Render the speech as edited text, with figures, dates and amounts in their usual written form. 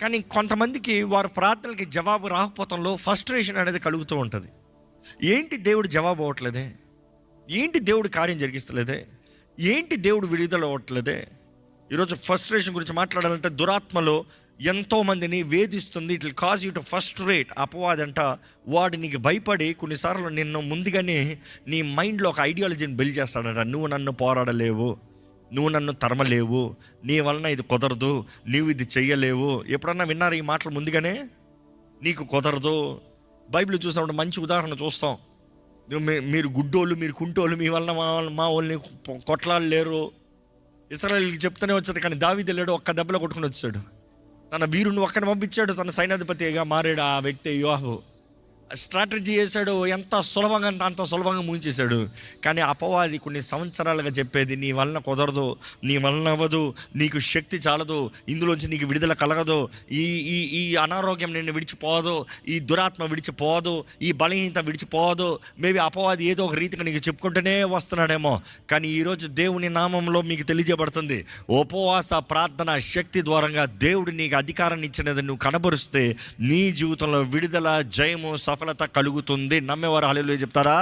కానీ కొంతమందికి వారి ప్రార్థనలకి జవాబు రాకపోవడంలో ఫ్రస్ట్రేషన్ అనేది కలుగుతూ ఉంటుంది. ఏంటి దేవుడు జవాబు అవ్వట్లేదే, ఏంటి దేవుడు కార్యం జరిగిస్తలేదే, ఏంటి దేవుడు విడుదల అవ్వట్లేదే. ఈరోజు ఫ్రస్ట్రేషన్ గురించి మాట్లాడాలంటే దురాత్మలో ఎంతోమందిని వేధిస్తుంది. It will cause you to frustrate. అపవాదంట వాడు నీకు భయపడి కొన్నిసార్లు నిన్ను ముందుగానే నీ మైండ్లో ఒక ఐడియాలజీని బిల్డ్ చేస్తాడంట. నువ్వు నన్ను పోరాడలేవు, నువ్వు నన్ను తరమలేవు, నీ వలన ఇది కుదరదు, నీవు ఇది చెయ్యలేవు. ఎప్పుడన్నా విన్నారు ఈ మాటలు ముందుగానే? నీకు కుదరదు. బైబిల్ చూసినప్పుడు మంచి ఉదాహరణ చూస్తాం. మీరు గుడ్డోళ్ళు, మీరు కుంటోళ్ళు, మీ వలన మా వాళ్ళని కొట్లాడలేరు. ఇశ్రాయేలుకి చెప్తూనే వచ్చాడు, కానీ దావీదు వెళ్ళాడు, ఒక్క దెబ్బలో కొట్టుకుని వచ్చాడు. తన వీరుని ఒక్కని పంపించాడు, తన సైన్యాధిపతిగా మారాడు ఆ వ్యక్తి యోవాబు. స్ట్రాటజీ చేశాడు, ఎంత సులభంగా అంటే అంత సులభంగా ముంచేశాడు. కానీ అపవాది కొన్ని సంవత్సరాలుగా చెప్పేది, నీ వలన కుదరదు, నీ వలన అవ్వదు, నీకు శక్తి చాలదు, ఇందులోంచి నీకు విడుదల కలగదు, ఈ ఈ ఈ అనారోగ్యం నిన్ను విడిచిపోదు, ఈ దురాత్మ విడిచిపోదు, ఈ బలహీనత విడిచిపోదు. మేబీ అపవాది ఏదో ఒక రీతిగా నీకు చెప్పుకుంటూనే వస్తున్నాడేమో. కానీ ఈరోజు దేవుని నామంలో మీకు తెలియజేయబడుతుంది, ఉపవాస ప్రార్థన శక్తి ద్వారంగా దేవుడు నీకు అధికారాన్ని ఇచ్చినది నువ్వు కనబరుస్తే నీ జీవితంలో విడుదల, జయము, సఫలత కలుగుతుంది. నమ్మేవారు హల్లెలూయా చెప్తారా?